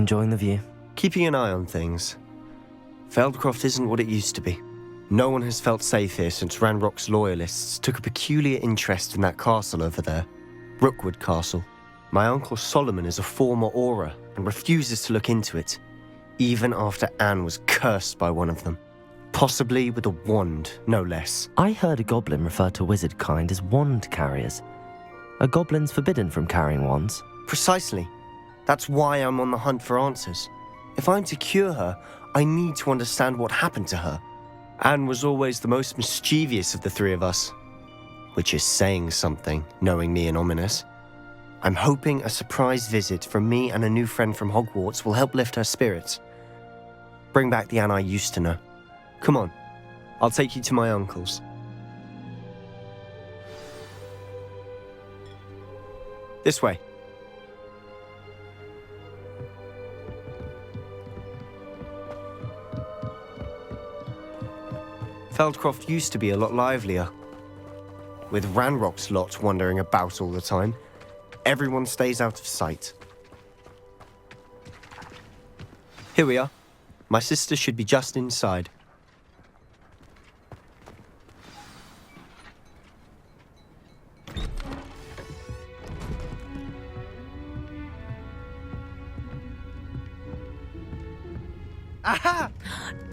Enjoying the view? Keeping an eye on things. Feldcroft isn't what it used to be. No one has felt safe here since Ranrock's loyalists took a peculiar interest in that castle over there. Rookwood Castle. My uncle Solomon is a former Auror and refuses to look into it, even after Anne was cursed by one of them. Possibly with a wand, no less. I heard a goblin refer to wizard kind as wand carriers. Are goblins forbidden from carrying wands? Precisely. That's why I'm on the hunt for answers. If I'm to cure her, I need to understand what happened to her. Anne was always the most mischievous of the three of us. Which is saying something, knowing me and Ominous. I'm hoping a surprise visit from me and a new friend from Hogwarts will help lift her spirits. Bring back the Anne I used to know. Come on, I'll take you to my uncle's. This way. Feldcroft used to be a lot livelier. With Ranrock's lot wandering about all the time, everyone stays out of sight. Here we are. My sister should be just inside. Aha!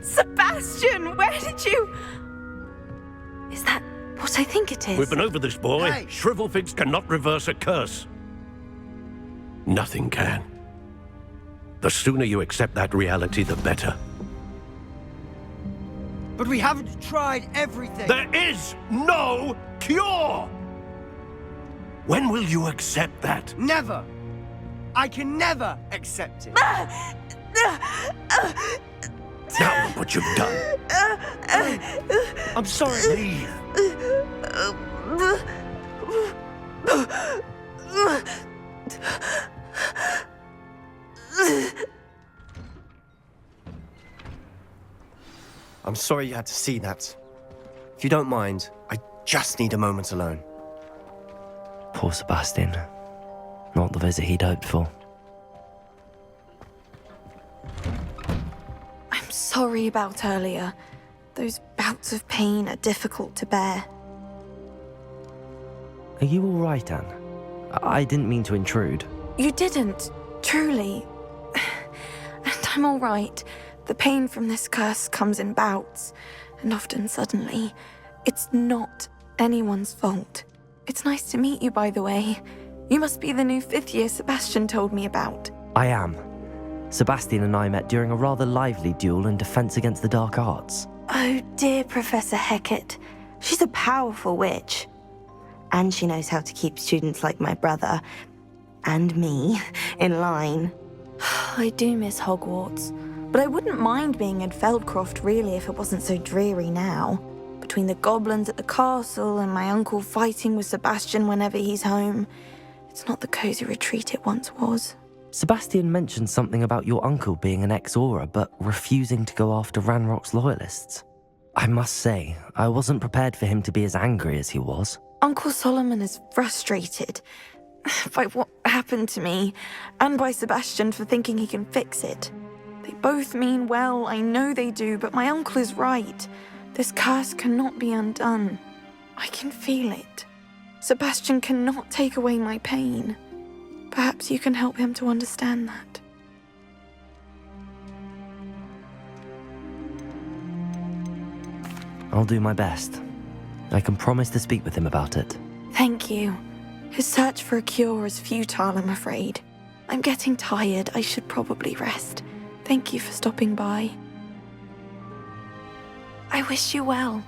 Sebastian, where did you... Is that what I think it is? We've been over this, boy. Hey! Shrivelfigs cannot reverse a curse. Nothing can. The sooner you accept that reality, the better. But we haven't tried everything. There is no cure! When will you accept that? Never. I can never accept it. Now look what you've done. I'm sorry. Leave. I'm sorry you had to see that. If you don't mind, I just need a moment alone. Poor Sebastian. Not the visit he'd hoped for. I'm sorry about earlier. Those bouts of pain are difficult to bear. Are you all right, Anne? I didn't mean to intrude. You didn't, truly. And I'm all right. The pain from this curse comes in bouts, and often suddenly. It's not anyone's fault. It's nice to meet you, by the way. You must be the new 5th year Sebastian told me about. I am. Sebastian and I met during a rather lively duel in defense against the dark arts. Oh, dear Professor Hecat. She's a powerful witch. And she knows how to keep students like my brother, and me, in line. I do miss Hogwarts, but I wouldn't mind being in Feldcroft, really, if it wasn't so dreary now. Between the goblins at the castle and my uncle fighting with Sebastian whenever he's home, it's not the cozy retreat it once was. Sebastian mentioned something about your uncle being an ex-Auror, but refusing to go after Ranrock's loyalists. I must say, I wasn't prepared for him to be as angry as he was. Uncle Solomon is frustrated by what happened to me, and by Sebastian for thinking he can fix it. They both mean well, I know they do, but my uncle is right. This curse cannot be undone. I can feel it. Sebastian cannot take away my pain. Perhaps you can help him to understand that. I'll do my best. I can promise to speak with him about it. Thank you. His search for a cure is futile, I'm afraid. I'm getting tired. I should probably rest. Thank you for stopping by. I wish you well.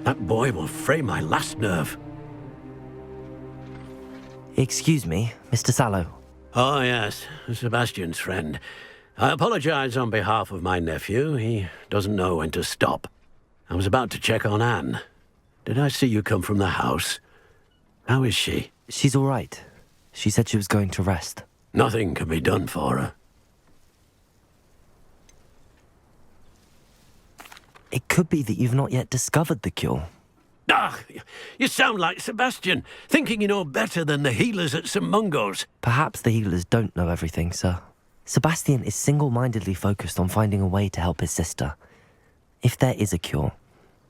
That boy will fray my last nerve. Excuse me, Mr. Sallow. Oh, yes, Sebastian's friend. I apologize on behalf of my nephew. He doesn't know when to stop. I was about to check on Anne. Did I see you come from the house? How is she? She's all right. She said she was going to rest. Nothing can be done for her. could be that you've not yet discovered the cure. Ah, you sound like Sebastian, thinking you know better than the healers at St. Mungo's. Perhaps the healers don't know everything, sir. Sebastian is single-mindedly focused on finding a way to help his sister. If there is a cure,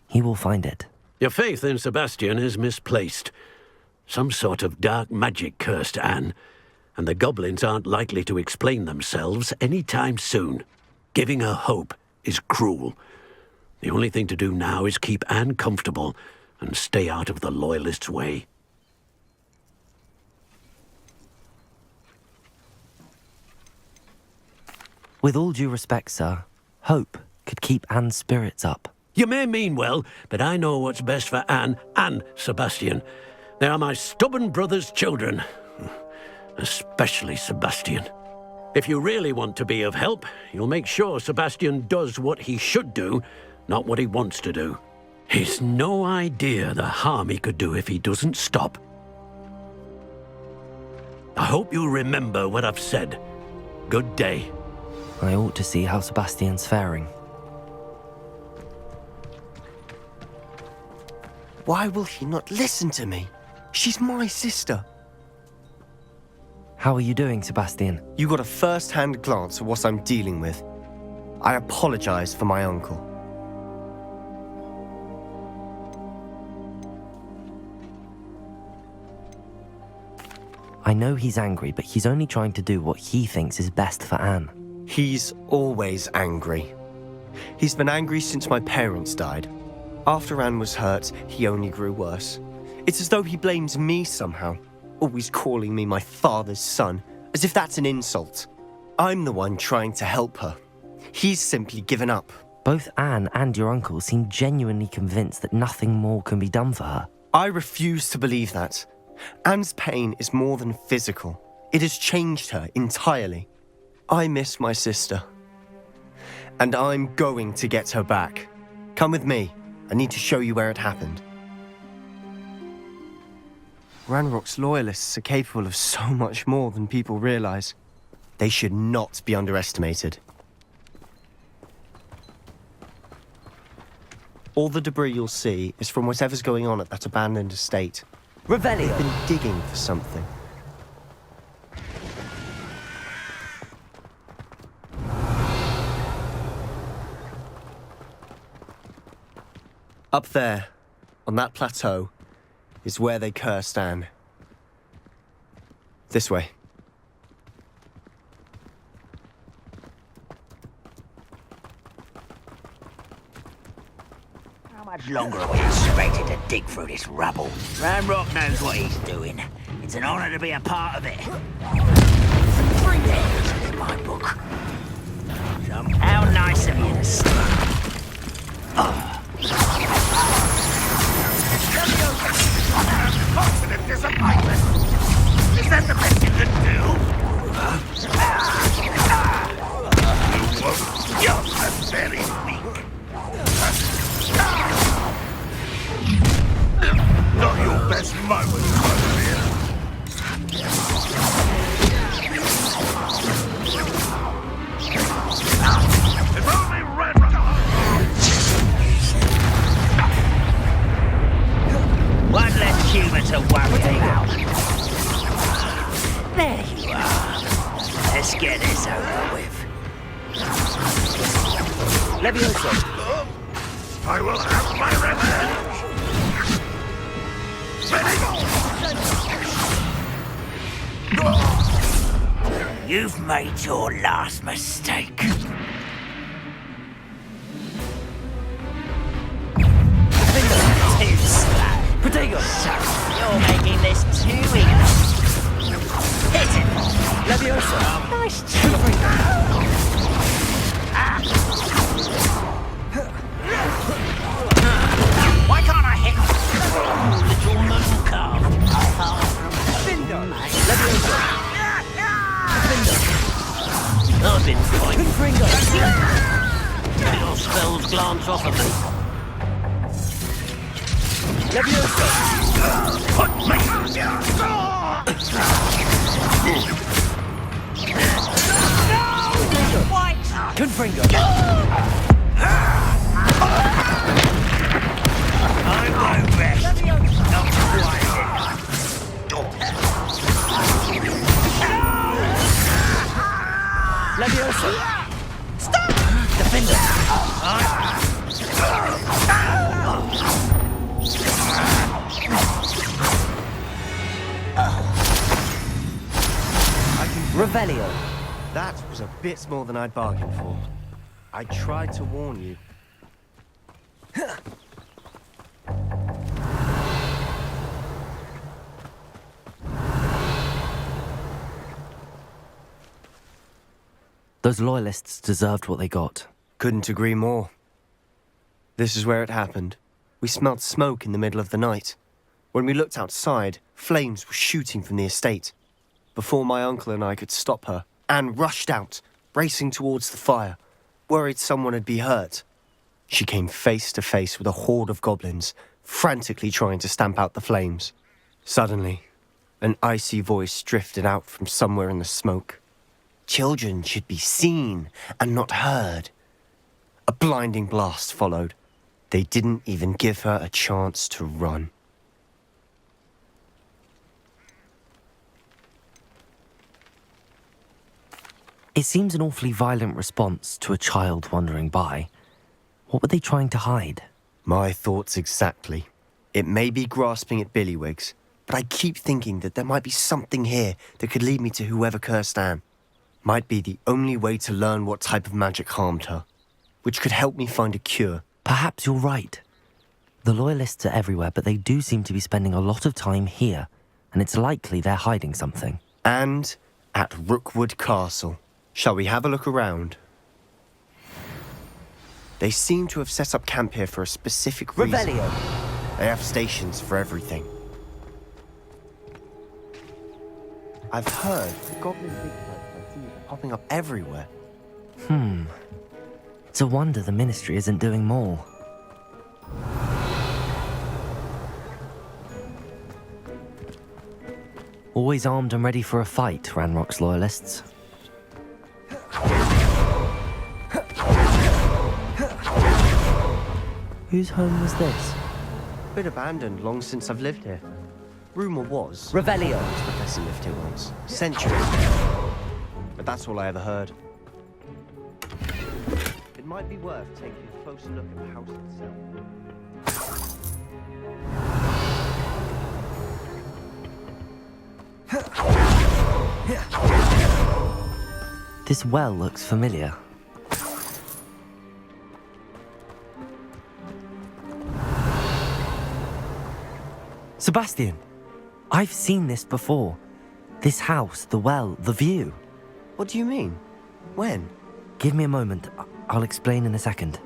he will find it. Your faith in Sebastian is misplaced. Some sort of dark magic cursed Anne, and the goblins aren't likely to explain themselves any time soon. Giving her hope is cruel. The only thing to do now is keep Anne comfortable and stay out of the Loyalists' way. With all due respect, sir, hope could keep Anne's spirits up. You may mean well, but I know what's best for Anne and Sebastian. They are my stubborn brother's children. Especially Sebastian. If you really want to be of help, you'll make sure Sebastian does what he should do, not what he wants to do. He's no idea the harm he could do if he doesn't stop. I hope you'll remember what I've said. Good day. I ought to see how Sebastian's faring. Why will he not listen to me? She's my sister. How are you doing, Sebastian? You got a first-hand glance at what I'm dealing with. I apologize for my uncle. I know he's angry, but he's only trying to do what he thinks is best for Anne. He's always angry. He's been angry since my parents died. After Anne was hurt, he only grew worse. It's as though he blames me somehow, always calling me my father's son, as if that's an insult. I'm the one trying to help her. He's simply given up. Both Anne and your uncle seem genuinely convinced that nothing more can be done for her. I refuse to believe that. Anne's pain is more than physical. It has changed her entirely. I miss my sister. And I'm going to get her back. Come with me. I need to show you where it happened. Ranrock's loyalists are capable of so much more than people realize. They should not be underestimated. All the debris you'll see is from whatever's going on at that abandoned estate. Revelio. They've been digging for something. Up there, on that plateau, is where they cursed Anne. This way. How much longer are we expected to dig through this rubble? Ranrock knows what he's doing. It's an honor to be a part of it. 3 days in my book. How nice of you to stay. Constant disappointment. Is that the best you can do? You won't. You're very weak. Not your best moment, Olivia. If only Ranrock. One less human to worry about. There you are. Let's get this over with. Levioso. I will have my revenge. You've made your last mistake. Too slow. Protego. So, you're making this too easy. Hit it. Levioso. Nice try. Why can't I hit little moon calf? Bindo. Levioso. I've been fine. Confringo. Your spells glance off of me. Levioso. Put me. White. Confringo. Leviosa! Stop! Defender! Revelio. That was a bit more than I'd bargained for. I tried to warn you. Those loyalists deserved what they got. Couldn't agree more. This is where it happened. We smelled smoke in the middle of the night. When we looked outside, flames were shooting from the estate. Before my uncle and I could stop her, Anne rushed out, racing towards the fire, worried someone had been hurt. She came face to face with a horde of goblins, frantically trying to stamp out the flames. Suddenly, an icy voice drifted out from somewhere in the smoke. Children should be seen and not heard. A blinding blast followed. They didn't even give her a chance to run. It seems an awfully violent response to a child wandering by. What were they trying to hide? My thoughts exactly. It may be grasping at Billywigs, but I keep thinking that there might be something here that could lead me to whoever cursed Anne. Might be the only way to learn what type of magic harmed her, which could help me find a cure. Perhaps you're right. The Loyalists are everywhere, but they do seem to be spending a lot of time here, and it's likely they're hiding something. And at Rookwood Castle. Shall we have a look around? They seem to have set up camp here for a specific reason. Revelio! They have stations for everything. I've heard the goblin bigfoot are popping up everywhere. It's a wonder the Ministry isn't doing more. Always armed and ready for a fight, Ranrock's Loyalists. Whose home was this? Been abandoned long since I've lived here. Rumour was Revelio! this professor lived here once, centuries ago. But that's all I ever heard. It might be worth taking a closer look at the house itself. This well looks familiar. Sebastian, I've seen this before. This house, the well, the view. What do you mean? When? Give me a moment. I'll explain in a second.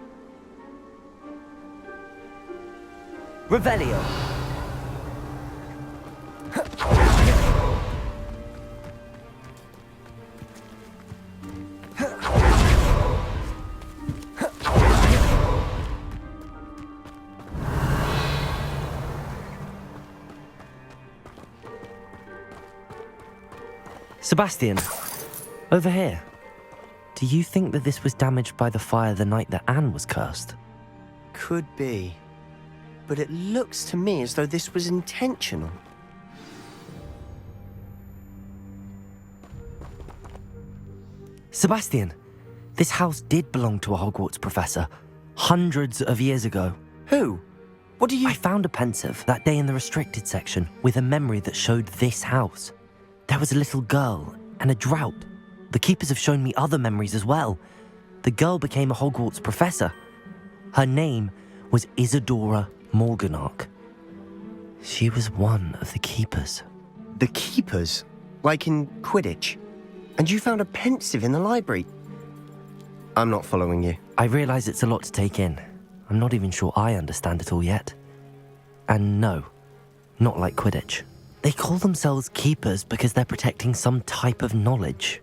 Revelio! Sebastian, over here. Do you think that this was damaged by the fire the night that Anne was cursed? Could be. But it looks to me as though this was intentional. Sebastian, this house did belong to a Hogwarts professor, hundreds of years ago. Who? What do you... I found a pensive that day in the restricted section with a memory that showed this house. There was a little girl and a drought. The keepers have shown me other memories as well. The girl became a Hogwarts professor. Her name was Isadora Morganach. She was one of the keepers. The keepers? Like in Quidditch? And you found a pensive in the library? I'm not following you. I realise it's a lot to take in. I'm not even sure I understand it all yet. And no, not like Quidditch. They call themselves keepers because they're protecting some type of knowledge.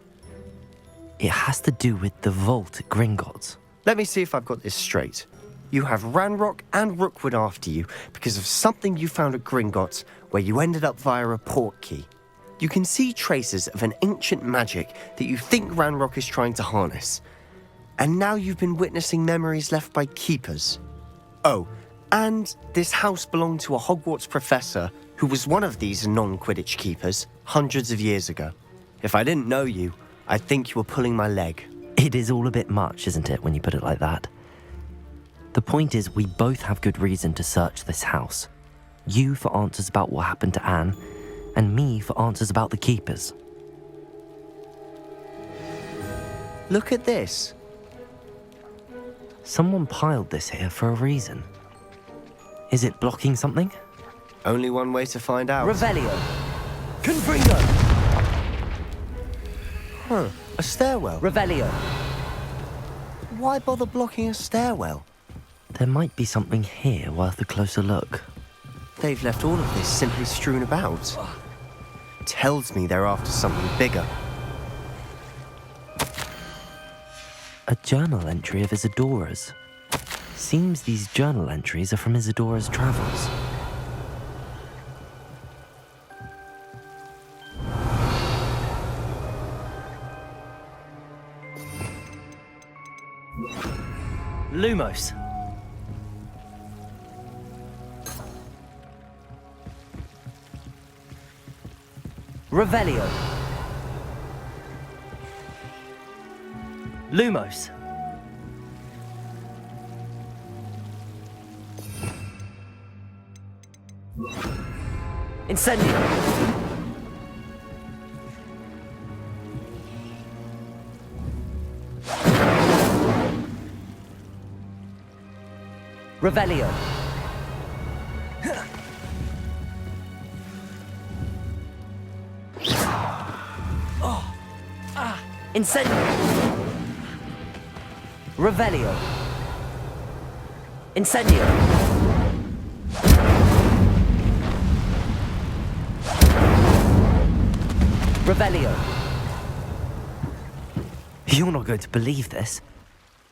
It has to do with the vault at Gringotts. Let me see if I've got this straight. You have Ranrock and Rookwood after you because of something you found at Gringotts where you ended up via a portkey. You can see traces of an ancient magic that you think Ranrock is trying to harness. And now you've been witnessing memories left by keepers. Oh, and this house belonged to a Hogwarts professor who was one of these non-Quidditch keepers hundreds of years ago. If I didn't know you, I think you were pulling my leg. It is all a bit much, isn't it, when you put it like that? The point is, we both have good reason to search this house. You for answers about what happened to Anne, and me for answers about the keepers. Look at this. Someone piled this here for a reason. Is it blocking something? Only one way to find out. Revelio! Confringo! Huh, a stairwell. Revelio! Why bother blocking a stairwell? There might be something here worth a closer look. They've left all of this simply strewn about. Tells me they're after something bigger. A journal entry of Isadora's. Seems these journal entries are from Isadora's travels. Lumos. Revelio. Lumos. Incendio. Revelio. Incendio. Revelio. Incendio. Revelio. You're not going to believe this.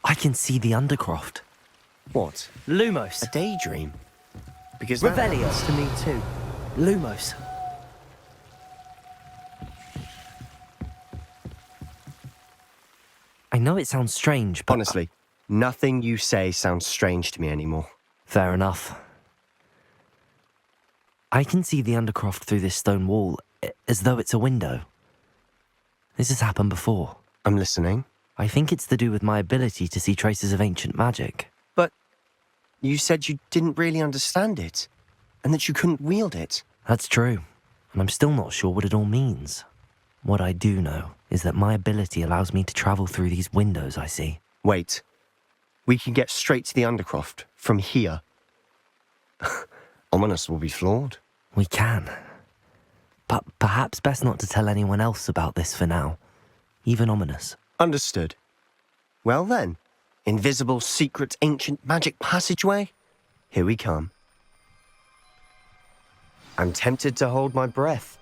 I can see the Undercroft. What? Lumos. A daydream? Because that Revelio. happens to me too. Lumos. I know it sounds strange, but... Honestly, nothing you say sounds strange to me anymore. Fair enough. I can see the Undercroft through this stone wall, as though it's a window. This has happened before. I'm listening. I think it's to do with my ability to see traces of ancient magic. But you said you didn't really understand it, and that you couldn't wield it. That's true, and I'm still not sure what it all means. What I do know is that my ability allows me to travel through these windows I see. Wait. We can get straight to the Undercroft from here. Ominous will be floored. We can. But perhaps best not to tell anyone else about this for now. Even Ominous. Understood. Well then, invisible, secret, ancient magic passageway? Here we come. I'm tempted to hold my breath.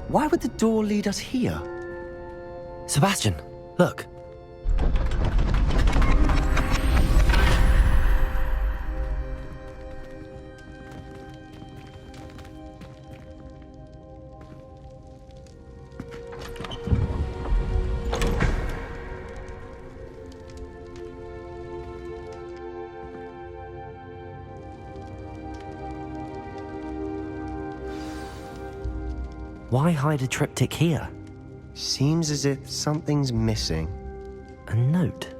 Why would the door lead us here? Sebastian, look. Why hide a triptych here? Seems as if something's missing. A note.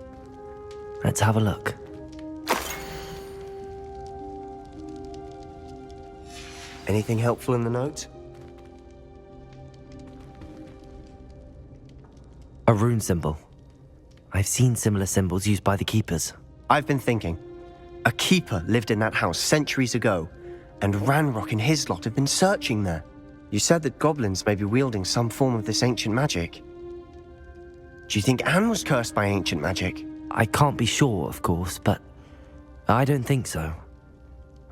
Let's have a look. Anything helpful in the note? A rune symbol. I've seen similar symbols used by the keepers. I've been thinking. A keeper lived in that house centuries ago, and Ranrock and his lot have been searching there. You said that goblins may be wielding some form of this ancient magic. Do you think Anne was cursed by ancient magic? I can't be sure, of course, but I don't think so.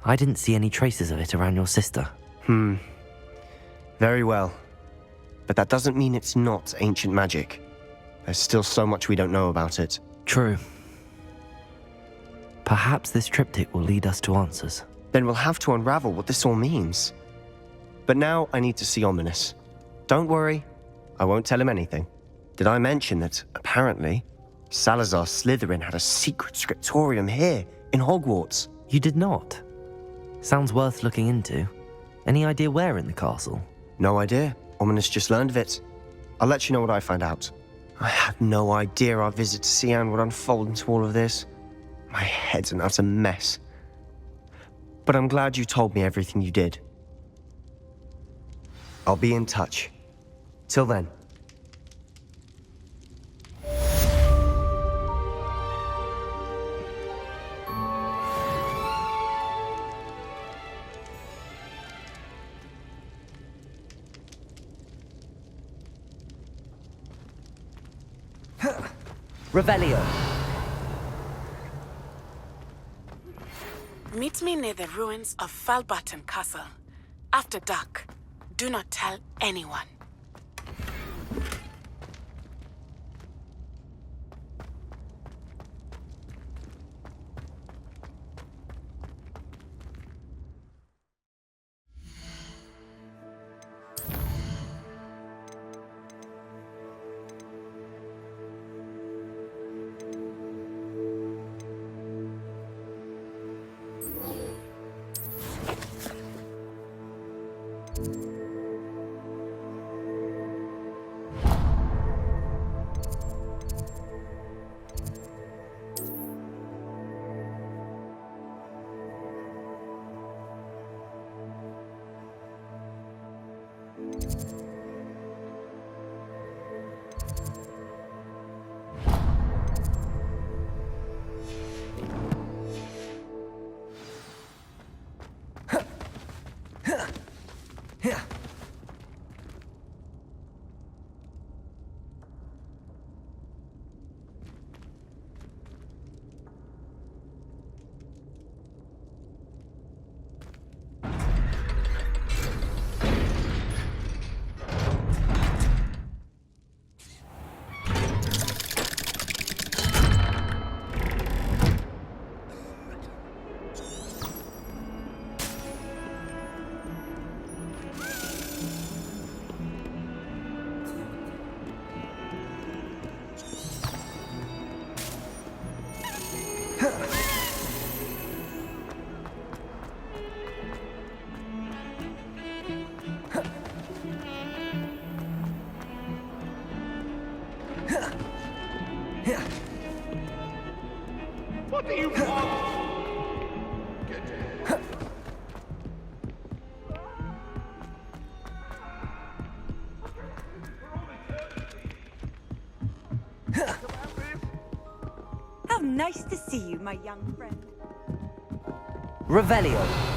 I didn't see any traces of it around your sister. Very well. But that doesn't mean it's not ancient magic. There's still so much we don't know about it. True. Perhaps this triptych will lead us to answers. Then we'll have to unravel what this all means. But now I need to see Ominous. Don't worry, I won't tell him anything. Did I mention that, apparently, Salazar Slytherin had a secret scriptorium here, in Hogwarts? You did not? Sounds worth looking into. Any idea where in the castle? No idea. Ominous just learned of it. I'll let you know what I find out. I had no idea our visit to Cian would unfold into all of this. My head's an utter mess. But I'm glad you told me everything you did. I'll be in touch. Till then. Revelio. Meet me near the ruins of Falbaton Castle. After dark. Do not tell anyone. What do you want? How nice to see you, my young friend. Revelio.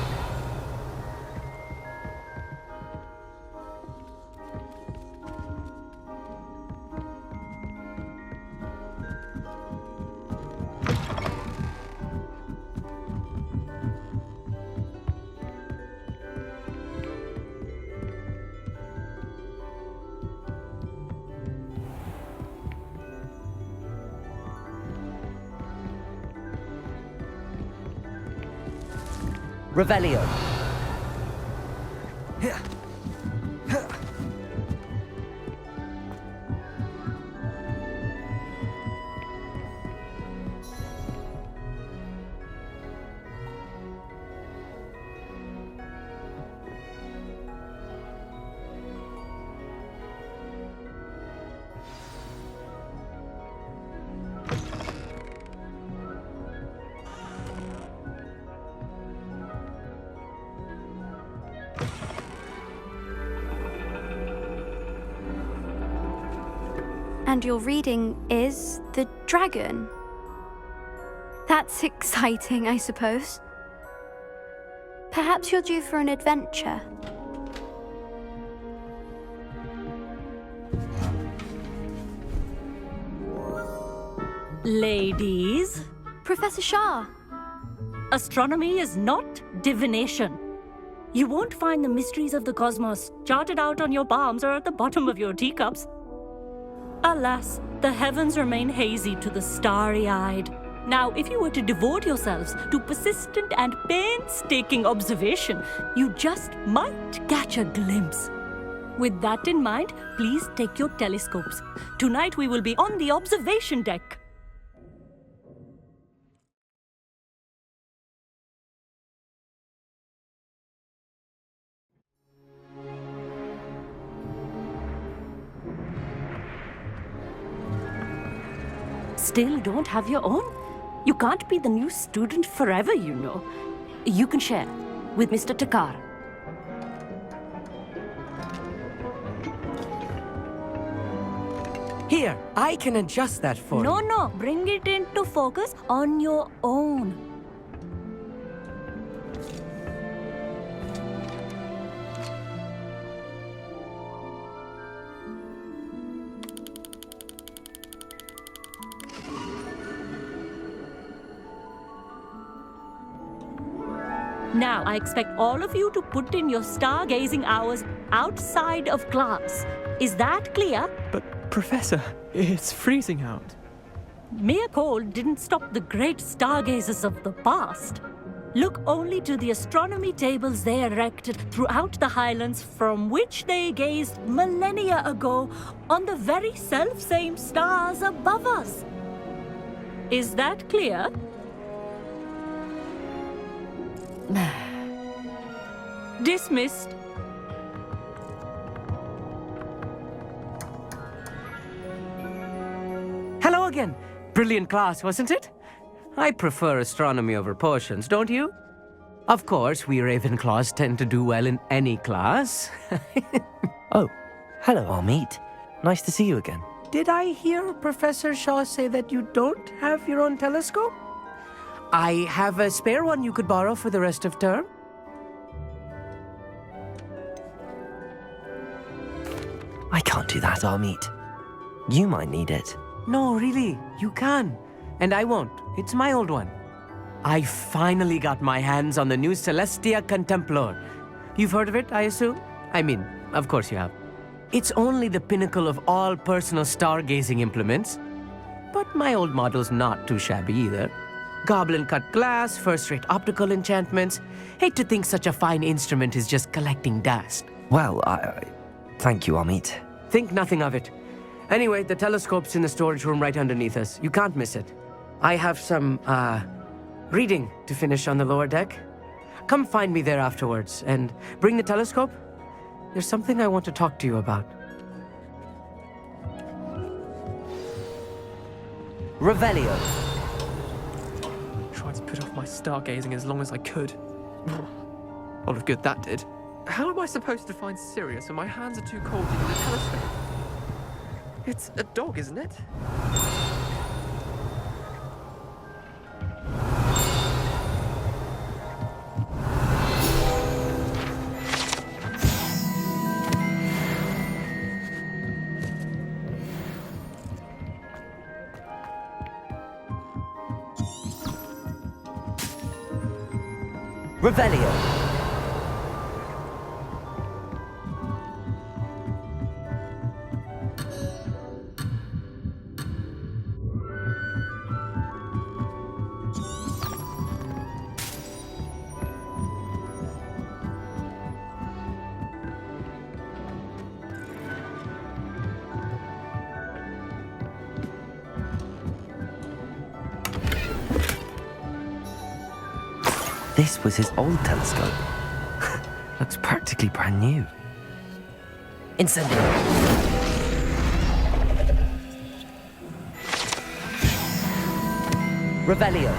Revelio. And your reading is the dragon. That's exciting, I suppose. Perhaps you're due for an adventure. Ladies, Professor Shah. astronomy is not divination. You won't find the mysteries of the cosmos charted out on your palms or at the bottom of your teacups. Alas, the heavens remain hazy to the starry-eyed. Now, if you were to devote yourselves to persistent and painstaking observation, you just might catch a glimpse. With that in mind, please take your telescopes. Tonight we will be on the observation deck. Still don't have your own? You can't be the new student forever, you know. You can share with Mr. Takar. Here, I can adjust that for you. No, bring it into focus on your own. Now, I expect all of you to put in your stargazing hours outside of class. Is that clear? But, Professor, it's freezing out. Mere cold didn't stop the great stargazers of the past. Look only to the astronomy tables they erected throughout the highlands from which they gazed millennia ago on the very self-same stars above us. Is that clear? Dismissed. Hello again. Brilliant class, wasn't it? I prefer astronomy over potions, don't you? Of course, we Ravenclaws tend to do well in any class. Oh, hello, Amit. Nice to see you again. Did I hear Professor Shaw say that you don't have your own telescope? I have a spare one you could borrow for the rest of term. I can't do that, Amit. You might need it. No, really, you can. And I won't. It's my old one. I finally got my hands on the new Celestia Contemplor. You've heard of it, I assume? I mean, of course you have. It's only the pinnacle of all personal stargazing implements. But my old model's not too shabby either. Goblin-cut glass, first-rate optical enchantments. Hate to think such a fine instrument is just collecting dust. Well, thank you, Amit. Think nothing of it. Anyway, the telescope's in the storage room right underneath us. You can't miss it. I have some, reading to finish on the lower deck. Come find me there afterwards, and bring the telescope. There's something I want to talk to you about. Revelio. Tried to put off my stargazing as long as I could. A lot of good that did. How am I supposed to find Sirius when my hands are too cold to use a telescope? It's a dog, isn't it? Revelio. This was his old telescope. Looks practically brand new. Incendio. Revelio.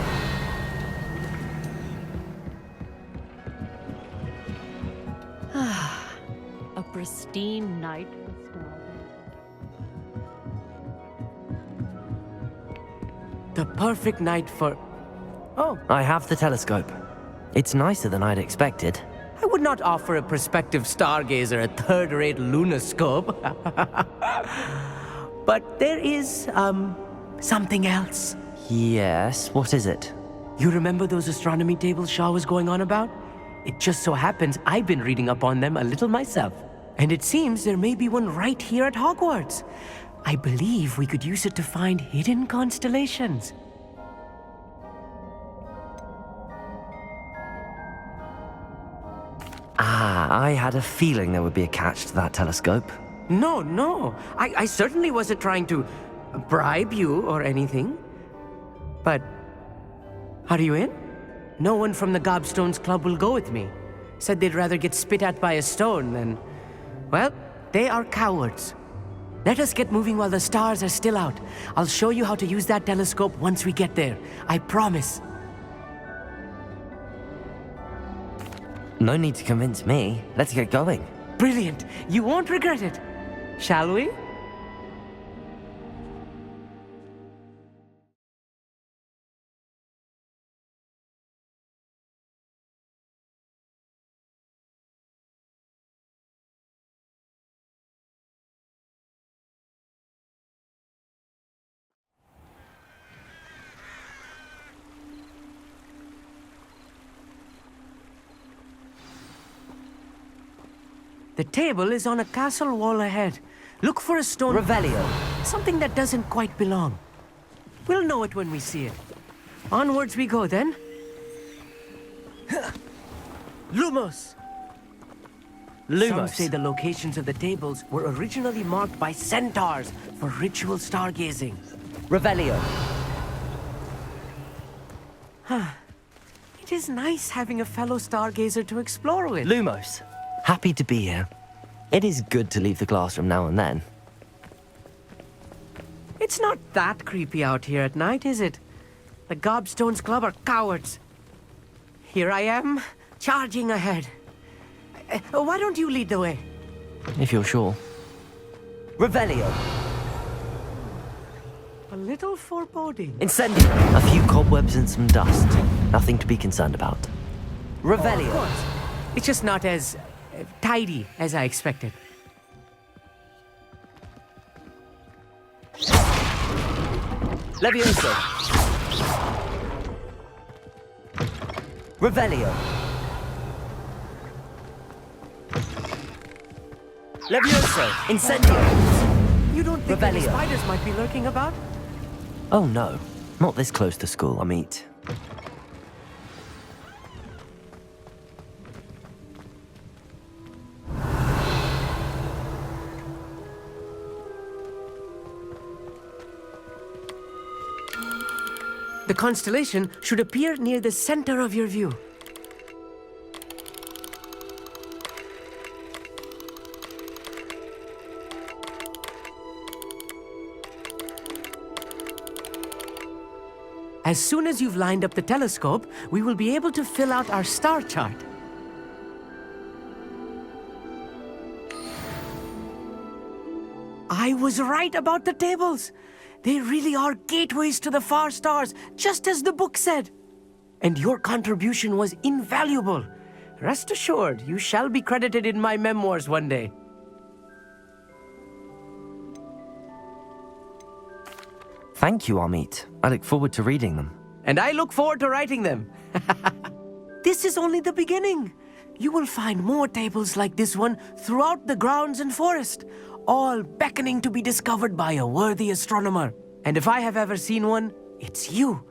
A pristine night for The perfect night for... Oh, I have the telescope. It's nicer than I'd expected. I would not offer a prospective stargazer a third-rate lunoscope. But there is, something else. Yes, what is it? You remember those astronomy tables Shaw was going on about? It just so happens I've been reading up on them a little myself. And it seems there may be one right here at Hogwarts. I believe we could use it to find hidden constellations. I had a feeling there would be a catch to that telescope. No. I certainly wasn't trying to bribe you or anything. But, are you in? No one from the Gobstones Club will go with me. Said they'd rather get spit at by a stone than... Well, they are cowards. Let us get moving while the stars are still out. I'll show you how to use that telescope once we get there. I promise. No need to convince me. Let's get going. Brilliant. You won't regret it. Shall we? The table is on a castle wall ahead. Look for a stone... Revelio. Something that doesn't quite belong. We'll know it when we see it. Onwards we go, then. Lumos! Some say the locations of the tables were originally marked by centaurs for ritual stargazing. Revelio. It is nice having a fellow stargazer to explore with. Lumos. Happy to be here. It is good to leave the classroom now and then. It's not that creepy out here at night, is it? The Gobstones Club are cowards. Here I am, charging ahead. Why don't you lead the way? If you're sure. Revelio. A little foreboding. Incendio. A few cobwebs and some dust. Nothing to be concerned about. Revelio. Of course. It's just not as tidy as I expected. Levioso. Revelio. Levioso. Incendio. You don't think any Revelio. spiders might be lurking about? Oh no, not this close to school, Amit. The constellation should appear near the center of your view. As soon as you've lined up the telescope, we will be able to fill out our star chart. I was right about the tables. They really are gateways to the far stars, just as the book said. And your contribution was invaluable. Rest assured, you shall be credited in my memoirs one day. Thank you, Amit. I look forward to reading them. And I look forward to writing them. This is only the beginning. You will find more tables like this one throughout the grounds and forest, all beckoning to be discovered by a worthy astronomer. And if I have ever seen one, it's you.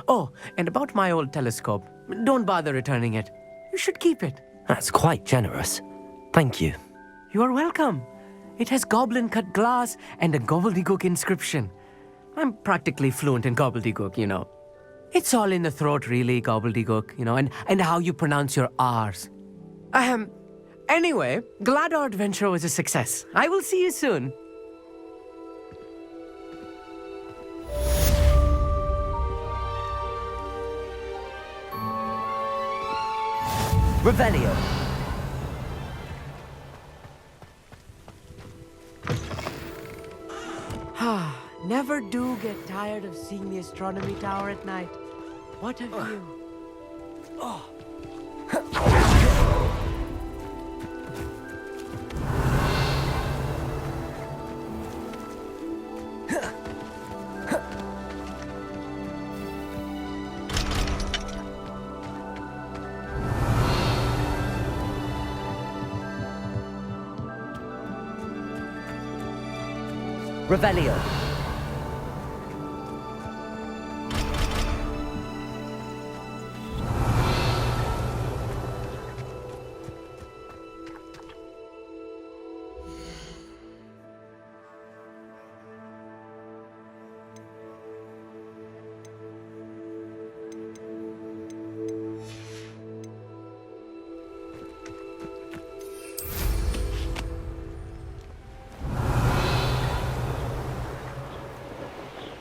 Oh, and about my old telescope, don't bother returning it. You should keep it. That's quite generous. Thank you. You are welcome. It has goblin-cut glass and a gobbledygook inscription. I'm practically fluent in gobbledygook, you know. It's all in the throat, really, gobbledygook, you know, and how you pronounce your R's. Anyway, glad our adventure was a success. I will see you soon. Revelio. never do get tired of seeing the astronomy tower at night. What a view. Revelio.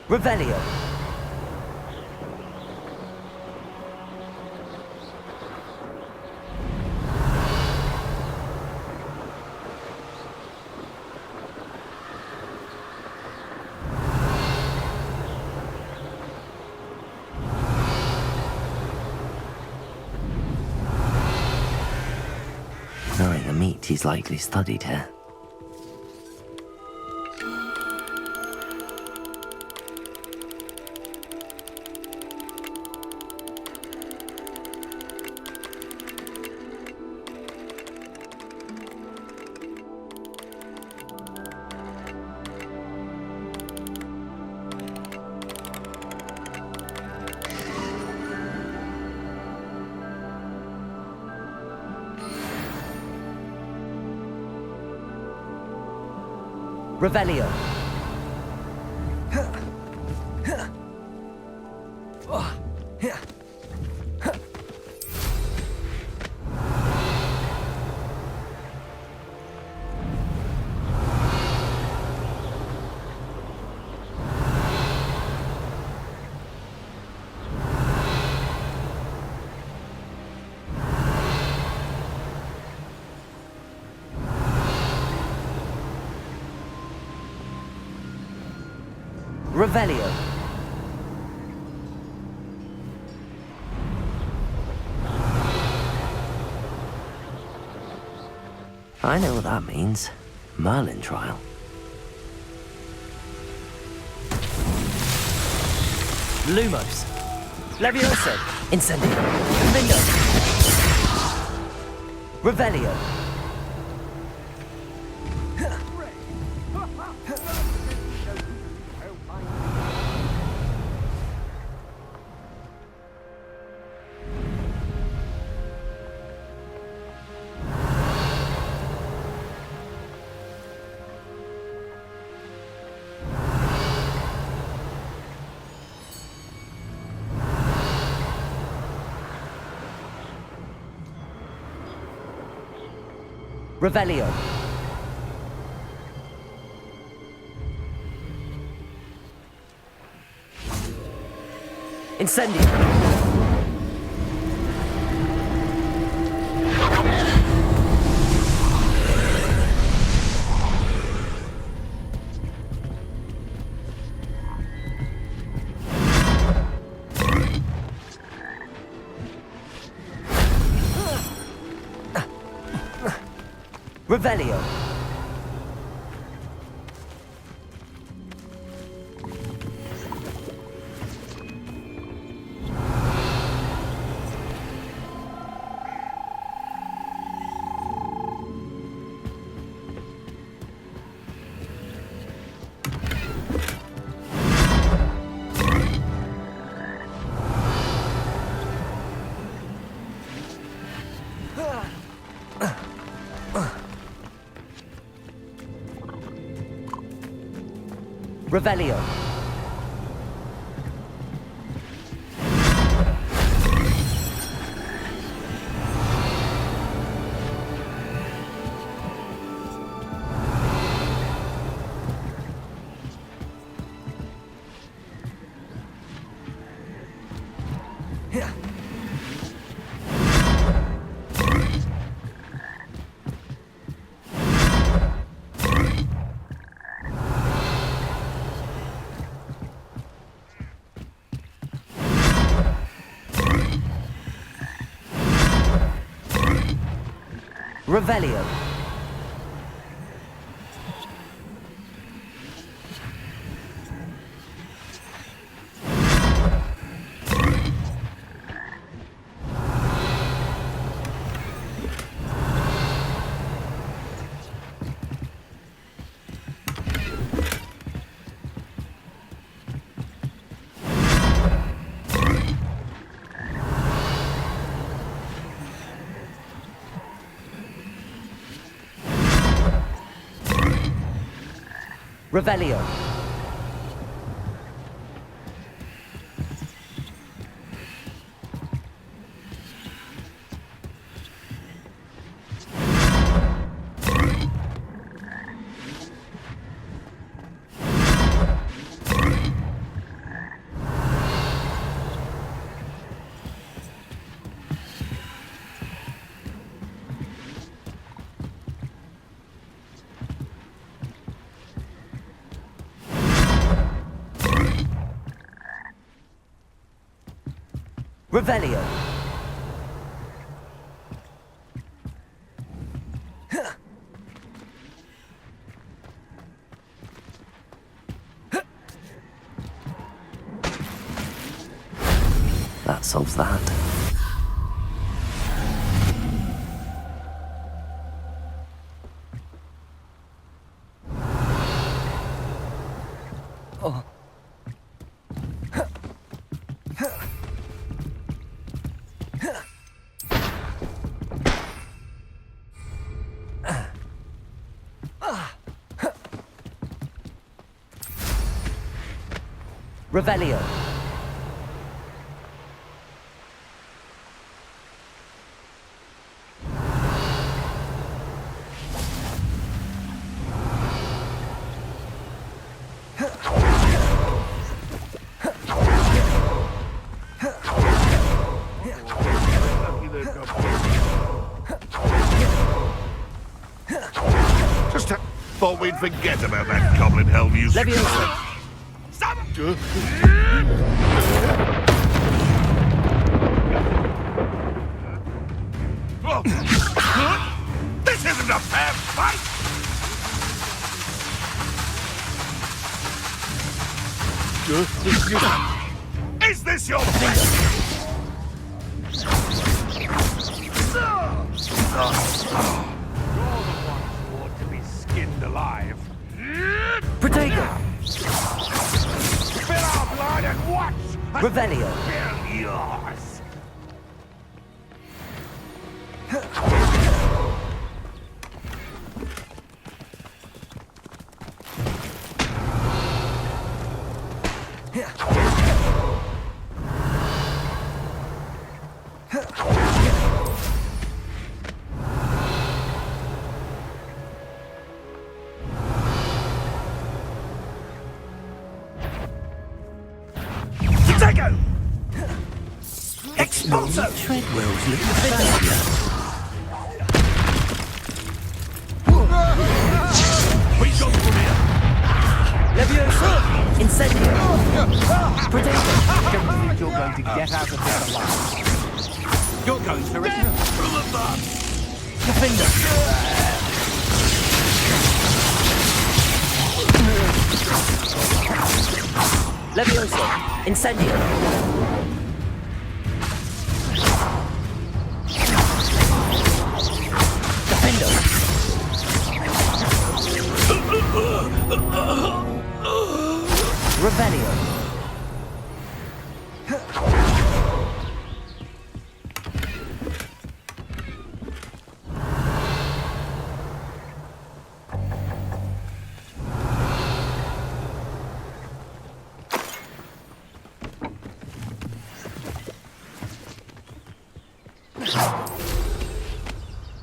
Revelio. Knowing the meat, he's likely studied here. Revelio. Revelio. I know what that means. Merlin trial. Lumos. Levioso. Incendio. Lindo. Revelio. Revelio. Incendio. Revelio. Revelio. Revelio. Revelio. Revelio. That solves that. Oh. Revelio. Just thought we'd forget about that goblin hell music. Leviosa. This isn't a fair fight! Is this your best? You're the one who ought to be skinned alive. Protego. Spill our blood and watch! Revelio. Spill yours! Expulso! Treadwell's little failure. We go from here! Leviosa. Incendio. Protego. Don't think you're going to get out of this alive. You're going to return. From above! Defender. Leviosa. Incendio. Revelio.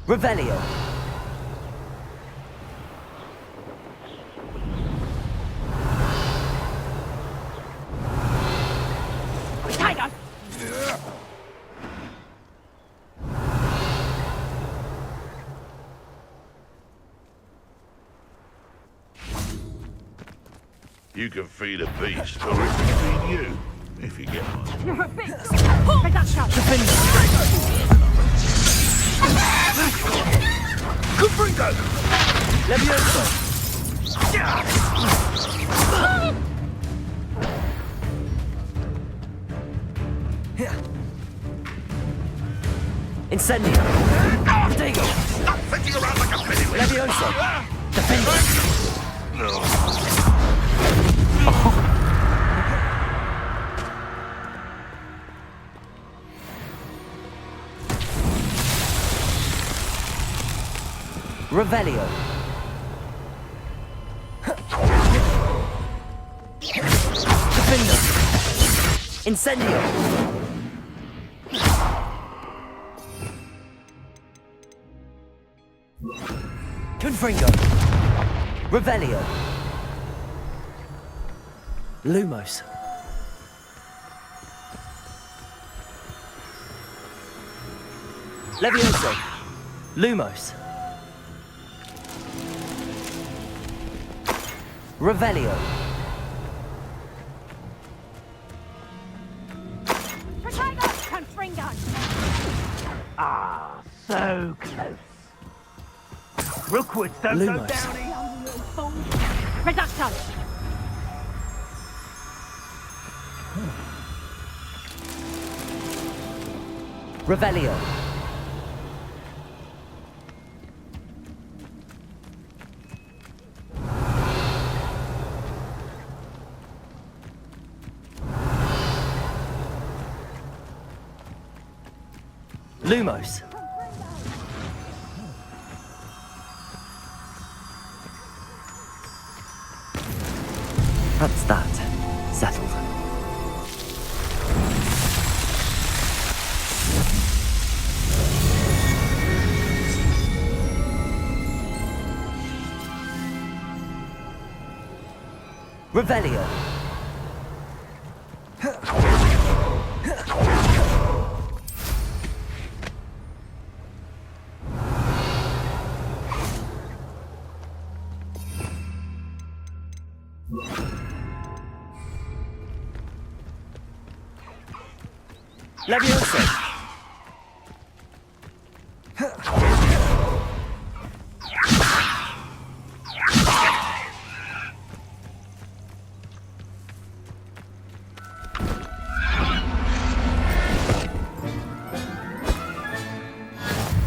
Revelio. You can feed a beast, or it can feed you, if you get one. You're a bitch! Take that shot! Defender. Confringo! Levioso! Incendio! Digo! Stop fetching around like a pennyweight! Levioso! Defendo! Revelio! Defendo! Incendio! Confringo! Revelio! Lumos! Levioso! Lumos! Revelio! Ah, so close. Rookwoods don't go Lumos. down here, you little fool. Reduction! Revelio! Lumos! That's that. Settled. Revelio! Levioso!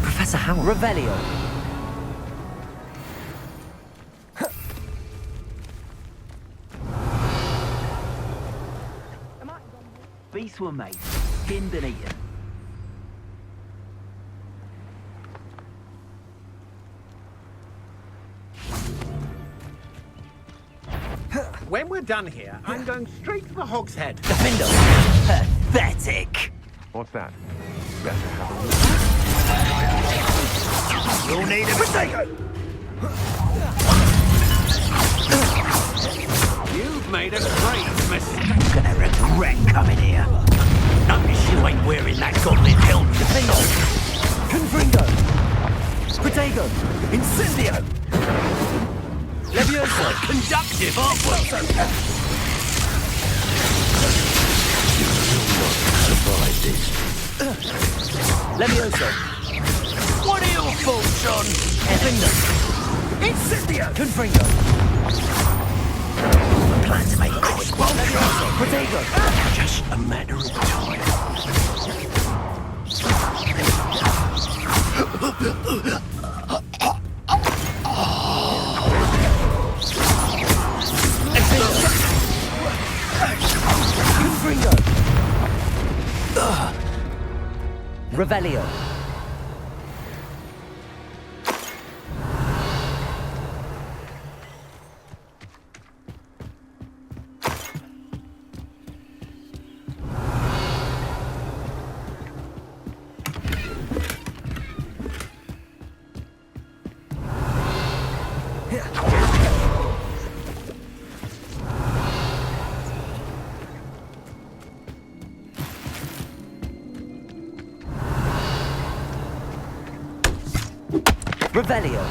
Professor Howard. Revelio! Beasts were made, skinned and eaten. When we're done here, I'm going straight to the Hog's Head. Defendo! Pathetic! What's that? Better have a look. You'll need a mistake. You've made a great mistake. You're gonna regret coming here. Notice you ain't wearing that goblin helmet. Defendo! Confringo! Protego! Incendio! Levioso! Conductive, aren't we? Survive this. Levioso! What are your thoughts on? Defendo! Incendio! Confringo! I plan to make a quick one. Levioso! Protego! Just a matter of time. Confringo! Revelio! Revelio!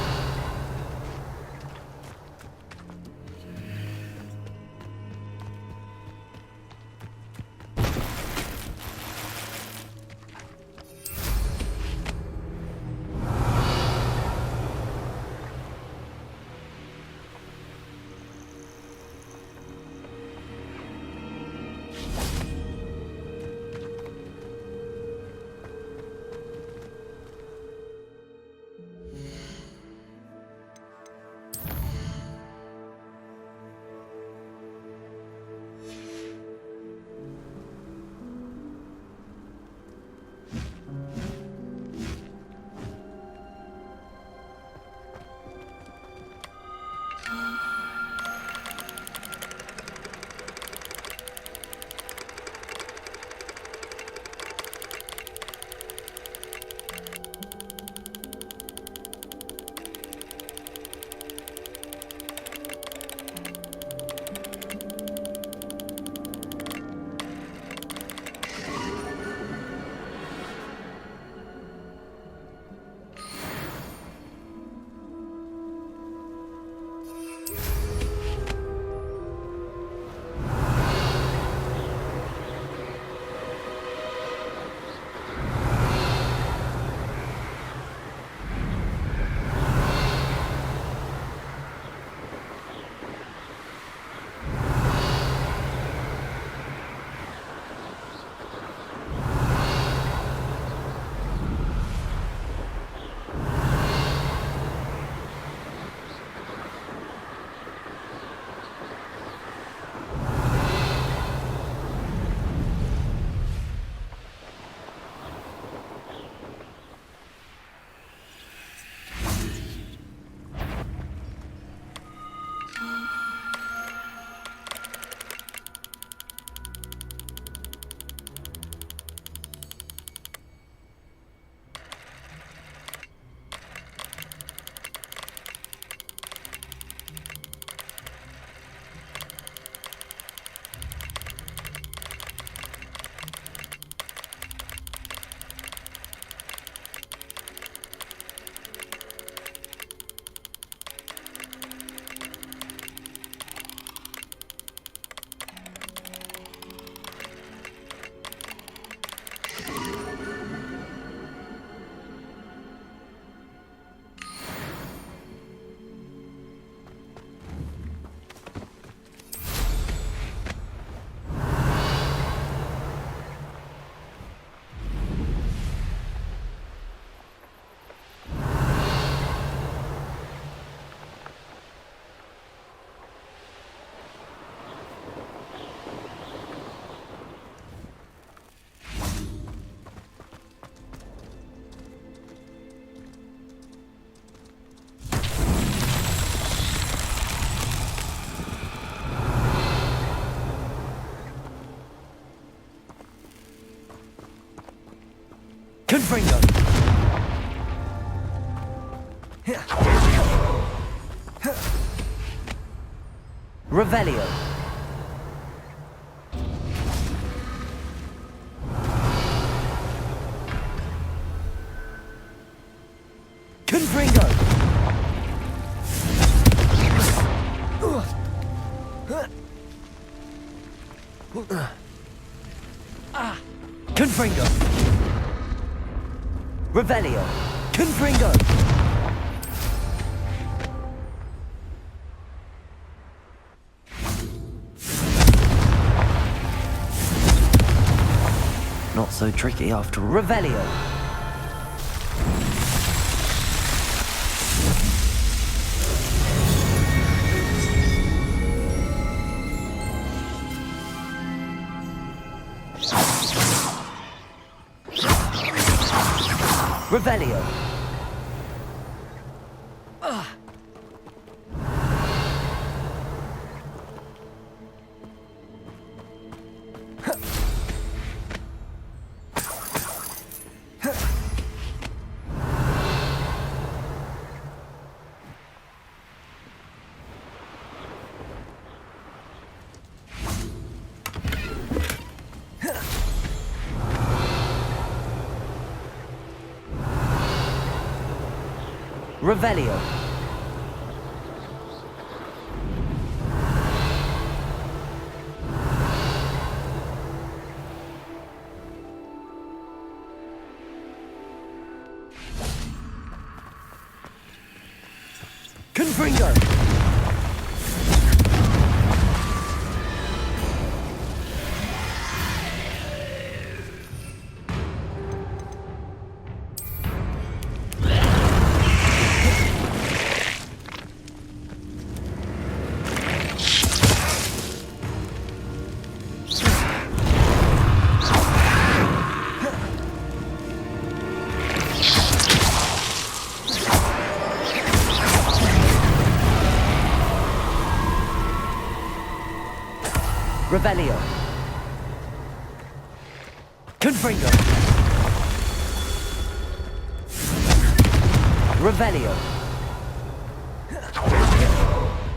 Confringo. Revelio. Confringo. Confringo. Revelio. Confringo. Not so tricky after Revelio. Revelio. Revelio. Confringo. Revelio. Confringo. Revelio.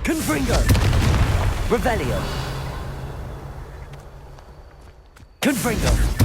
Confringo. Revelio. Confringo.